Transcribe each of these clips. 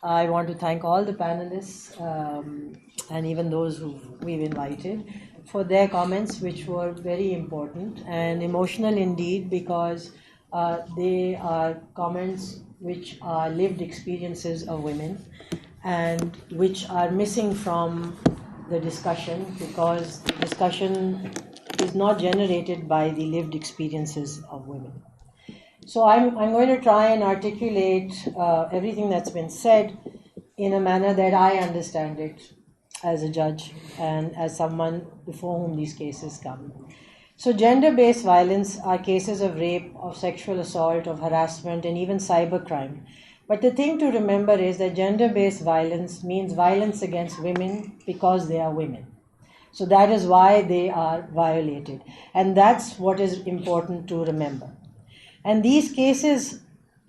I want to thank all the panelists and even those who we've invited for their comments, which were very important and emotional indeed, because they are comments which are lived experiences of women and which are missing from the discussion, because the discussion is not generated by the lived experiences of women. So I'm going to try and articulate everything that's been said in a manner that I understand it as a judge and as someone before whom these cases come. So gender-based violence are cases of rape, of sexual assault, of harassment, and even cybercrime. But the thing to remember is that gender-based violence means violence against women because they are women. So that is why they are violated. And that's what is important to remember. And these cases,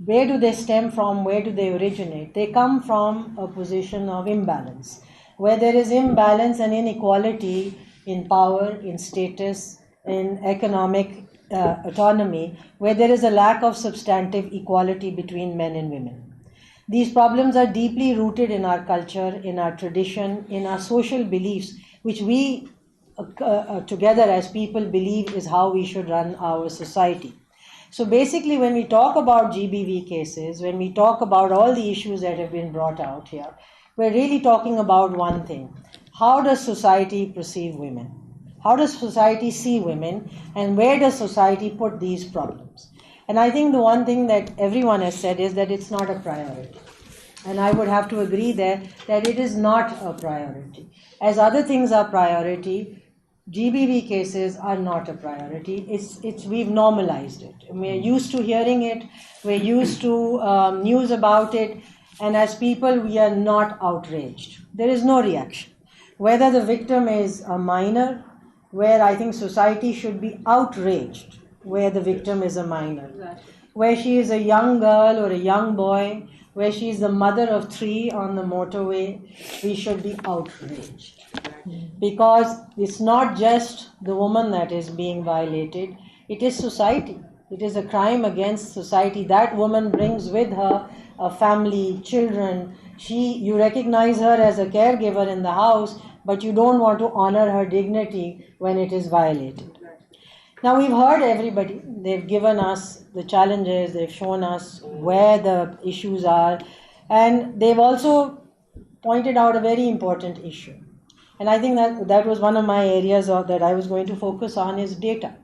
where do they stem from? Where do they originate? They come from a position of imbalance, where there is imbalance and inequality in power, in status, in economic autonomy, where there is a lack of substantive equality between men and women. These problems are deeply rooted in our culture, in our tradition, in our social beliefs, which we together as people believe is how we should run our society. So basically, when we talk about GBV cases, when we talk about all the issues that have been brought out here, we're really talking about one thing. How does society perceive women? How does society see women? And where does society put these problems? And I think the one thing that everyone has said is that it's not a priority. And I would have to agree there that it is not a priority. As other things are priority, GBV cases are not a priority. We've normalized it. We're used to hearing it. We're used to news about it. And as people, we are not outraged. There is no reaction. Whether the victim is a minor, where I think society should be outraged, where the victim is a minor. Where she is a young girl or a young boy, where she is the mother of 3 on the motorway, we should be outraged. Because it's not just the woman that is being violated, it is society. It is a crime against society. That woman brings with her a family, children. You recognize her as a caregiver in the house, but you don't want to honor her dignity when it is violated. Now we've heard everybody. They've given us the challenges, they've shown us where the issues are, and they've also pointed out a very important issue. And I think that was one of my areas that I was going to focus on is data.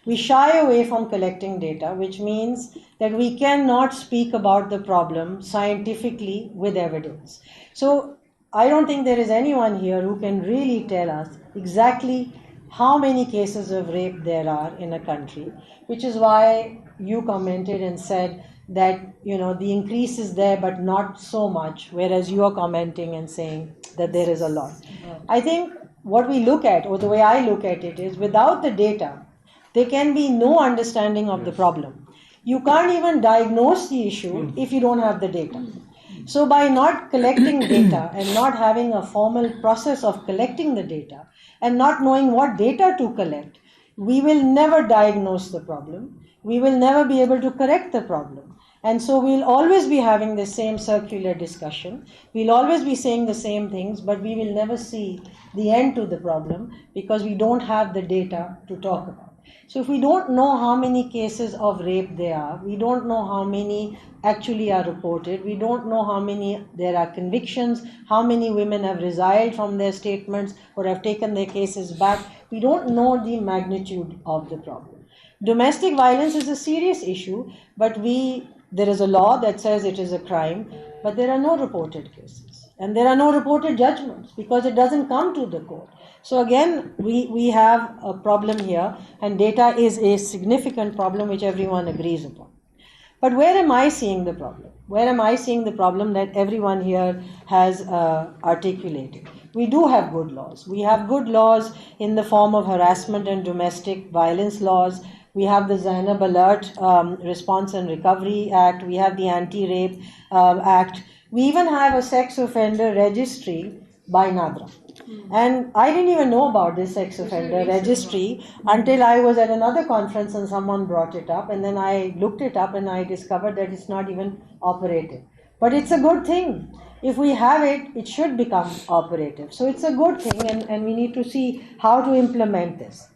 We shy away from collecting data, which means that we cannot speak about the problem scientifically with evidence. So I don't think there is anyone here who can really tell us exactly how many cases of rape there are in a country, which is why you commented and said that, the increase is there, but not so much, whereas you are commenting and saying that there is a lot. I think what we look at, or the way I look at it, is without the data, there can be no understanding of the problem. You can't even diagnose the issue if you don't have the data. So by not collecting data and not having a formal process of collecting the data and not knowing what data to collect, we will never diagnose the problem. We will never be able to correct the problem. And so we'll always be having the same circular discussion. We'll always be saying the same things, but we will never see the end to the problem because we don't have the data to talk about. So if we don't know how many cases of rape there are, we don't know how many actually are reported, we don't know how many there are convictions, how many women have resigned from their statements or have taken their cases back, we don't know the magnitude of the problem. Domestic violence is a serious issue, but there is a law that says it is a crime, but there are no reported cases. And there are no reported judgments because it doesn't come to the court. So again, we have a problem here, and data is a significant problem which everyone agrees upon. But where am I seeing the problem? Where am I seeing the problem that everyone here has articulated? We do have good laws. We have good laws in the form of harassment and domestic violence laws. We have the Zainab Alert Response and Recovery Act. We have the Anti-Rape Act. We even have a sex offender registry by NADRA. And I didn't even know about this sex offender registry until I was at another conference and someone brought it up. And then I looked it up and I discovered that it's not even operated. But it's a good thing. If we have it, it should become operative. So it's a good thing, and we need to see how to implement this.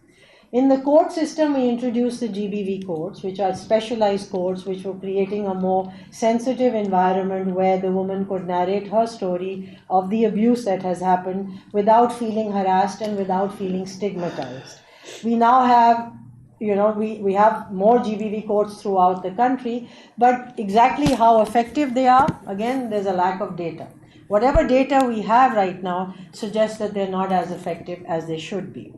In the court system, we introduced the GBV courts, which are specialized courts which were creating a more sensitive environment where the woman could narrate her story of the abuse that has happened without feeling harassed and without feeling stigmatized. We now have, we have more GBV courts throughout the country, but exactly how effective they are, again, there's a lack of data. Whatever data we have right now suggests that they're not as effective as they should be.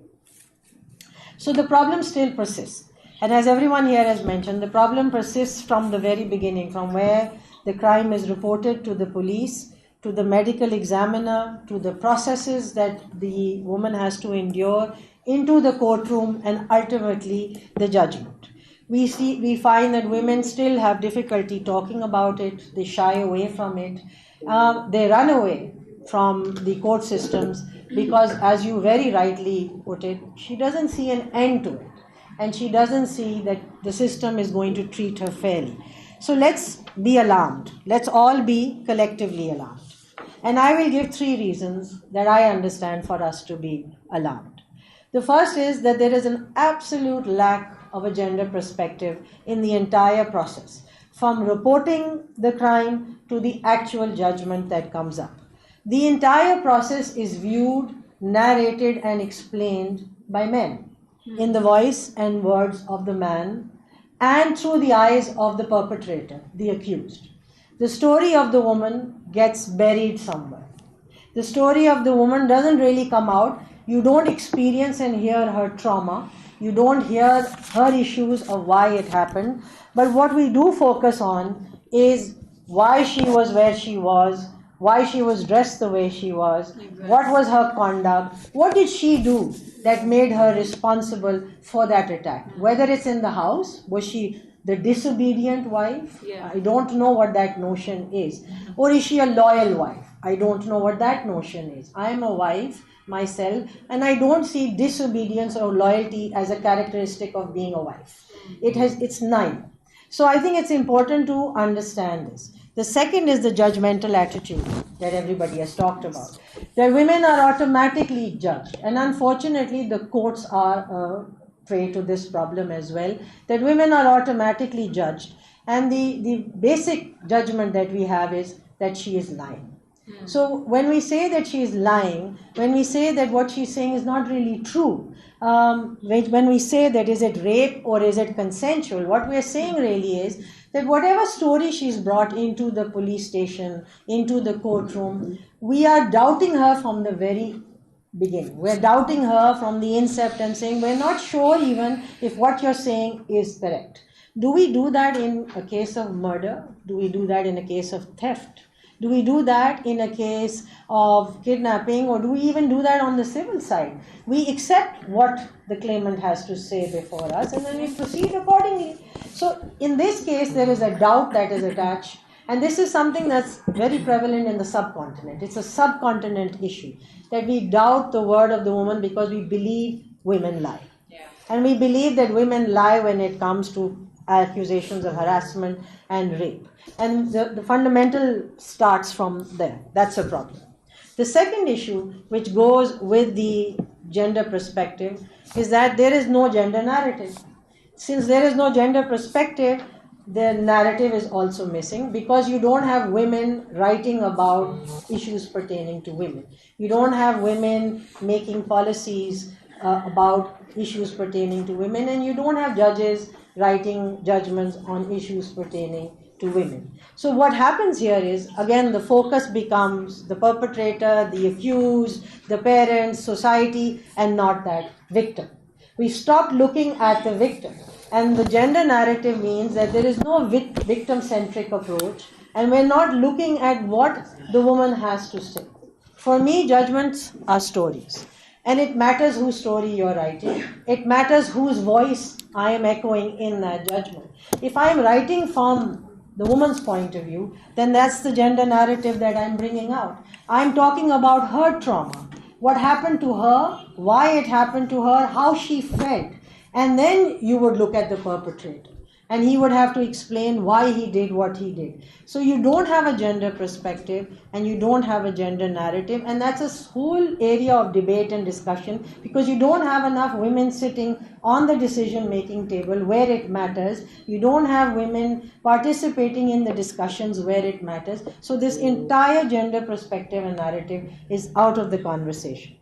So the problem still persists. And as everyone here has mentioned, the problem persists from the very beginning, from where the crime is reported to the police, to the medical examiner, to the processes that the woman has to endure, into the courtroom, and ultimately the judgment. We find that women still have difficulty talking about it, they shy away from it, they run away from the court systems because, as you very rightly put it, she doesn't see an end to it, and she doesn't see that the system is going to treat her fairly. So let's be alarmed. Let's all be collectively alarmed. And I will give 3 reasons that I understand for us to be alarmed. The first is that there is an absolute lack of a gender perspective in the entire process, from reporting the crime to the actual judgment that comes up. The entire process is viewed, narrated, and explained by men in the voice and words of the man and through the eyes of the perpetrator, the accused. The story of the woman gets buried somewhere. The story of the woman doesn't really come out. You don't experience and hear her trauma. You don't hear her issues of why it happened. But what we do focus on is why she was where she was, why she was dressed the way she was, what was her conduct, what did she do that made her responsible for that attack. Whether it's in the house, was she the disobedient wife? I don't know what that notion is. Or is she a loyal wife? I don't know what that notion is. I am a wife myself, and I don't see disobedience or loyalty as a characteristic of being a wife. It's neither. So I think it's important to understand this. The second is the judgmental attitude that everybody has talked about. That women are automatically judged, and unfortunately the courts are prey to this problem as well, that women are automatically judged, and the basic judgment that we have is that she is lying. So when we say that she is lying, when we say that what she's saying is not really true, when we say that is it rape or is it consensual, what we are saying really is that whatever story she's brought into the police station, into the courtroom, we are doubting her from the very beginning. We're doubting her from the incept and saying we're not sure even if what you're saying is correct. Do we do that in a case of murder? Do we do that in a case of theft? Do we do that in a case of kidnapping, or do we even do that on the civil side? We accept what the claimant has to say before us, and then we proceed accordingly. So in this case, there is a doubt that is attached, and this is something that's very prevalent in the subcontinent. It's a subcontinent issue, that we doubt the word of the woman because we believe women lie. And we believe that women lie when it comes to accusations of harassment and rape. And the fundamental starts from there. That's a problem. The second issue, which goes with the gender perspective, is that there is no gender narrative. Since there is no gender perspective, the narrative is also missing, because you don't have women writing about issues pertaining to women. You don't have women making policies about issues pertaining to women, and you don't have judges writing judgments on issues pertaining to women. So what happens here is, again, the focus becomes the perpetrator, the accused, the parents, society, and not that victim. We've stopped looking at the victim. And the gender narrative means that there is no victim-centric approach, and we're not looking at what the woman has to say. For me, judgments are stories. And it matters whose story you're writing. It matters whose voice I am echoing in that judgment. If I'm writing from the woman's point of view, then that's the gender narrative that I'm bringing out. I'm talking about her trauma, what happened to her, why it happened to her, how she felt. And then you would look at the perpetrator. and he would have to explain why he did what he did. So you don't have a gender perspective and you don't have a gender narrative, and that's a whole area of debate and discussion, because you don't have enough women sitting on the decision making table where it matters. You don't have women participating in the discussions where it matters. So this entire gender perspective and narrative is out of the conversation.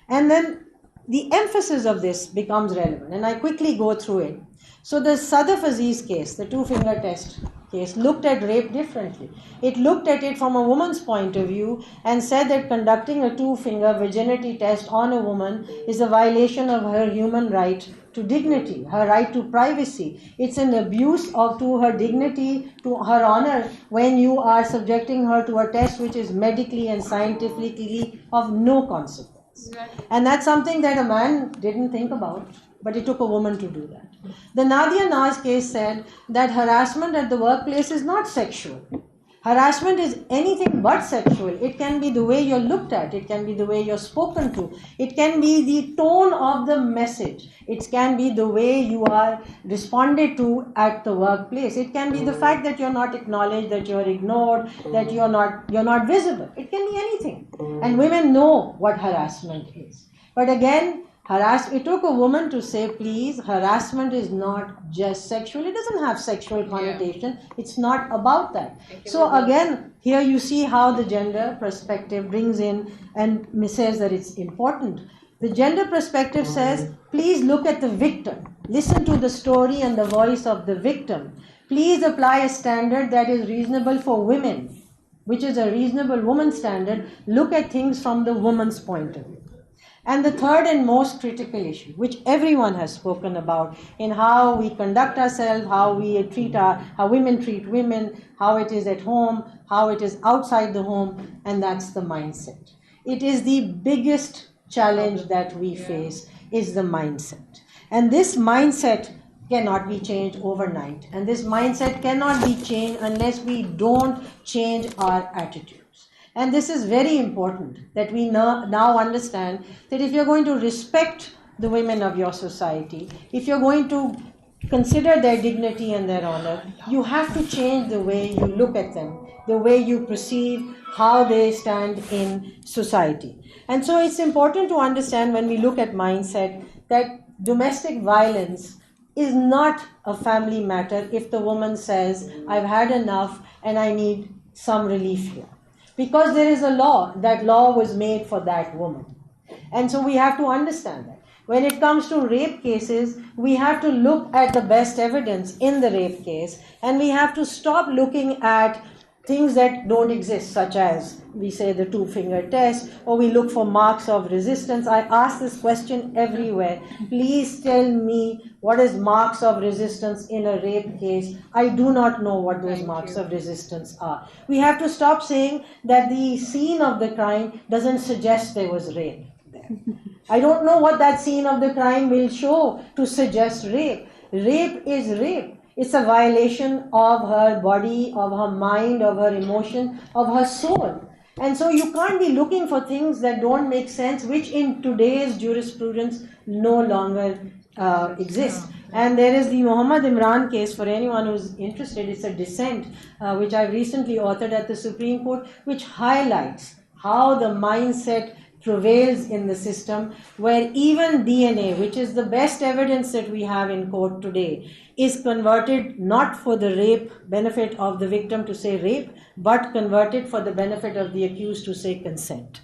And then the emphasis of this becomes relevant, and I quickly go through it. So the Sadaf Aziz case, the two-finger test case, looked at rape differently. It looked at it from a woman's point of view and said that conducting a two-finger virginity test on a woman is a violation of her human right to dignity, her right to privacy. It's an abuse to her dignity, to her honor, when you are subjecting her to a test which is medically and scientifically of no consequence. And that's something that a man didn't think about, but it took a woman to do that. The Nadia Naz case said that harassment at the workplace is not sexual. Harassment is anything but sexual. It can be the way you're looked at. It can be the way you're spoken to. It can be the tone of the message. It can be the way you are responded to at the workplace. It can be the fact that you're not acknowledged, that you're ignored, that you're not visible. It can be anything. And women know what harassment is. But again, it took a woman to say, please, harassment is not just sexual. It doesn't have sexual connotation. It's not about that. So again, here you see how the gender perspective brings in and says that it's important. The gender perspective says, please look at the victim. Listen to the story and the voice of the victim. Please apply a standard that is reasonable for women, which is a reasonable woman standard. Look at things from the woman's point of view. And the third and most critical issue, which everyone has spoken about, in how we conduct ourselves, how women treat women, how it is at home, how it is outside the home, and that's the mindset. It is the biggest challenge that we face, is the mindset. And this mindset cannot be changed overnight. And this mindset cannot be changed unless we don't change our attitude. And this is very important, that we now understand that if you're going to respect the women of your society, if you're going to consider their dignity and their honor, you have to change the way you look at them, the way you perceive how they stand in society. And so it's important to understand, when we look at mindset, that domestic violence is not a family matter if the woman says, I've had enough and I need some relief here. Because there is a law. That law was made for that woman. And so we have to understand that. When it comes to rape cases, we have to look at the best evidence in the rape case, and we have to stop looking at things that don't exist, such as, we say, the two-finger test, or we look for marks of resistance. I ask this question everywhere. Please tell me what is marks of resistance in a rape case. I do not know what those marks of resistance are. We have to stop saying that the scene of the crime doesn't suggest there was rape there. I don't know what that scene of the crime will show to suggest rape. Rape is rape. It's a violation of her body, of her mind, of her emotion, of her soul. And so you can't be looking for things that don't make sense, which in today's jurisprudence no longer exist. And there is the Muhammad Imran case, for anyone who's interested. It's a dissent which I recently authored at the Supreme Court, which highlights how the mindset prevails in the system, where even DNA, which is the best evidence that we have in court today, is converted not for the rape benefit of the victim to say rape, but converted for the benefit of the accused to say consent.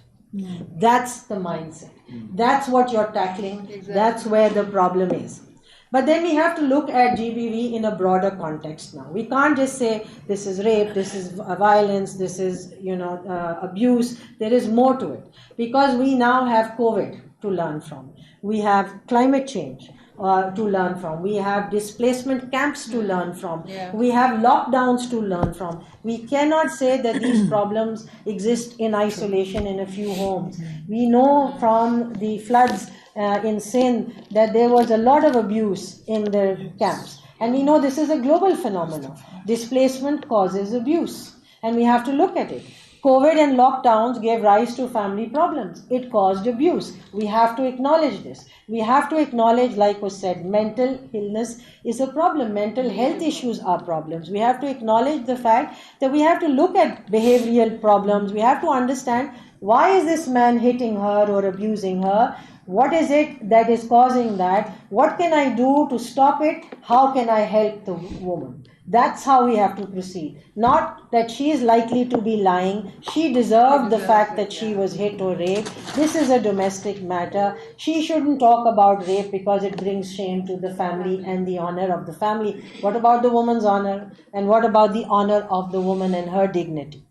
That's the mindset. That's what you're tackling. Exactly. That's where the problem is. But then we have to look at GBV in a broader context now. We can't just say this is rape, this is violence, this is abuse. There is more to it, because we now have COVID to learn from. We have climate change to learn from. We have displacement camps to learn from. Yeah. We have lockdowns to learn from. We cannot say that these problems exist in isolation in a few homes. We know from the floods in Sindh that there was a lot of abuse in the camps. And we know this is a global phenomenon. Displacement causes abuse, and we have to look at it. COVID and lockdowns gave rise to family problems. It caused abuse. We have to acknowledge this. We have to acknowledge, like was said, mental illness is a problem. Mental health issues are problems. We have to acknowledge the fact that we have to look at behavioral problems. We have to understand, why is this man hitting her or abusing her? What is it that is causing that? What can I do to stop it? How can I help the woman? That's how we have to proceed. Not that she is likely to be lying. She deserved the fact that she was hit or raped. This is a domestic matter. She shouldn't talk about rape because it brings shame to the family and the honor of the family. What about the woman's honor? And what about the honor of the woman and her dignity?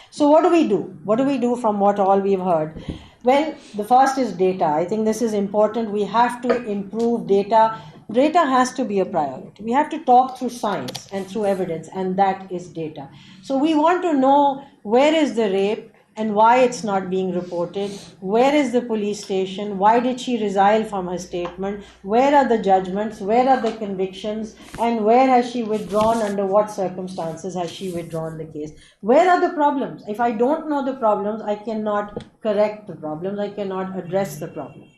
So what do we do? What do we do from what all we've heard? Well, the first is data. I think this is important. We have to improve data. Data has to be a priority. We have to talk through science and through evidence, and that is data. So we want to know, where is the rape and why it's not being reported? Where is the police station? Why did she resile from her statement? Where are the judgments? Where are the convictions? And where has she withdrawn? Under what circumstances has she withdrawn the case? Where are the problems? If I don't know the problems, I cannot correct the problems. I cannot address the problem.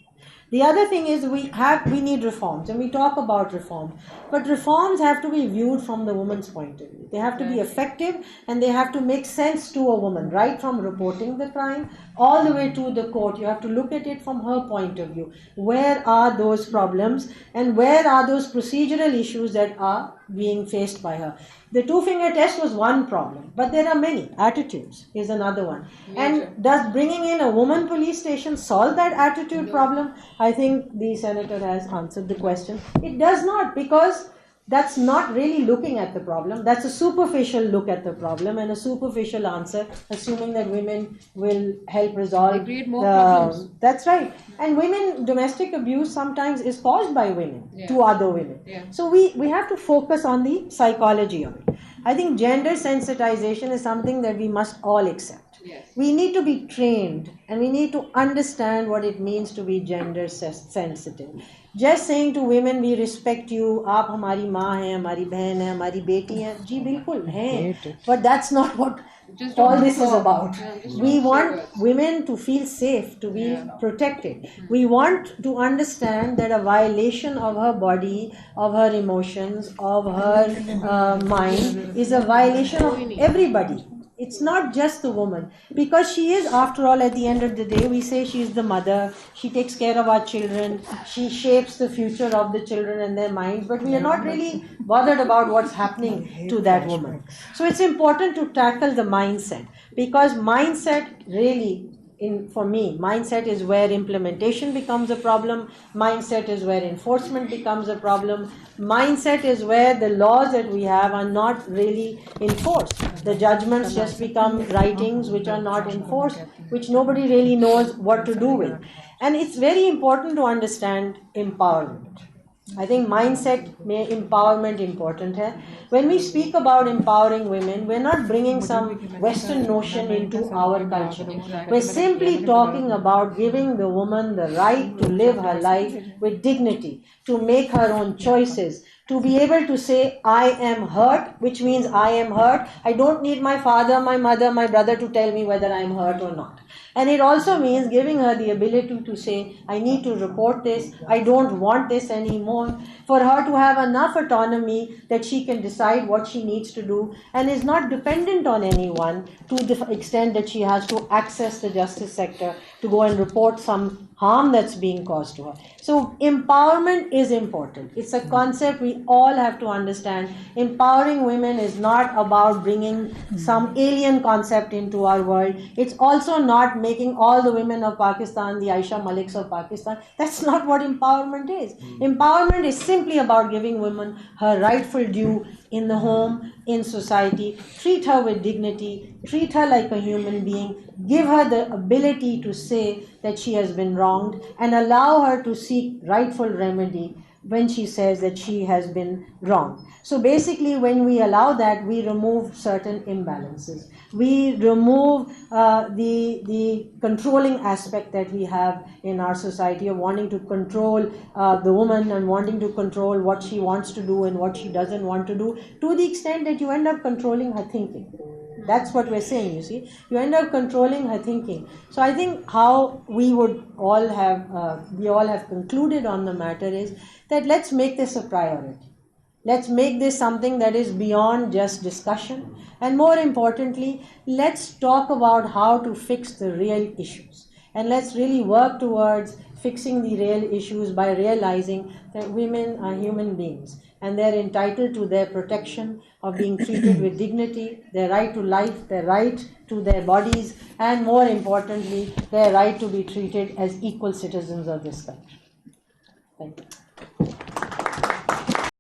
The other thing is, we need reforms, and we talk about reforms, but reforms have to be viewed from the woman's point of view. They have to be effective, and they have to make sense to a woman, right from reporting the crime all the way to the court. You have to look at it from her point of view. Where are those problems, and where are those procedural issues that are being faced by her? The two-finger test was one problem, but there are many. Attitudes is another one. And does bringing in a woman police station solve that attitude problem? I think the senator has answered the question. It does not, because that's not really looking at the problem. That's a superficial look at the problem and a superficial answer, assuming that women will help resolve. They create more problems. That's right. And domestic abuse sometimes is caused by women to other women. So we have to focus on the psychology of it. I think gender sensitization is something that we must all accept. We need to be trained, and we need to understand what it means to be gender sensitive. Just saying to women, we respect you, आप हमारी माँ हैं, हमारी बहन है, हमारी बेटी हैं, जी बिल्कुल हैं, but that's not what all this is about. We want women to feel safe, to be protected. We want to understand that a violation of her body, of her emotions, of her mind is a violation of everybody. It's not just the woman, because she is, after all, at the end of the day, we say she is the mother, she takes care of our children, she shapes the future of the children and their minds, but we are not really bothered about what's happening to that woman. So it's important to tackle the mindset, because mindset really, for me, mindset is where implementation becomes a problem. Mindset is where enforcement becomes a problem. Mindset is where the laws that we have are not really enforced. The judgments just become writings which are not enforced, which nobody really knows what to do with. And it's very important to understand empowerment. I think empowerment important hai. When we speak about empowering women, we're not bringing some Western notion into our culture. We're simply talking about giving the woman the right to live her life with dignity, to make her own choices, to be able to say, I am hurt, which means I am hurt. I don't need my father, my mother, my brother to tell me whether I am hurt or not. And it also means giving her the ability to say, I need to report this, I don't want this anymore. For her to have enough autonomy that she can decide what she needs to do and is not dependent on anyone to the extent that she has to access the justice sector to go and report some harm that's being caused to her. So empowerment is important. It's a concept we all have to understand. Empowering women is not about bringing some alien concept into our world. It's also not making all the women of Pakistan the Aisha Maliks of Pakistan. That's not what empowerment is. Empowerment is simply about giving women her rightful due in the home, in society. Treat her with dignity, treat her like a human being, give her the ability to say that she has been wronged, and allow her to seek rightful remedy when she says that she has been wronged. So basically, when we allow that, we remove certain imbalances. We remove the controlling aspect that we have in our society of wanting to control the woman and wanting to control what she wants to do and what she doesn't want to do, to the extent that you end up controlling her thinking. That's what we're saying, you see. You end up controlling her thinking. So I think how we all have concluded on the matter is that let's make this a priority. Let's make this something that is beyond just discussion. And more importantly, let's talk about how to fix the real issues. And let's really work towards fixing the real issues by realizing that women are human beings and they're entitled to their protection of being treated with dignity, their right to life, their right to their bodies, and more importantly, their right to be treated as equal citizens of this country. Thank you.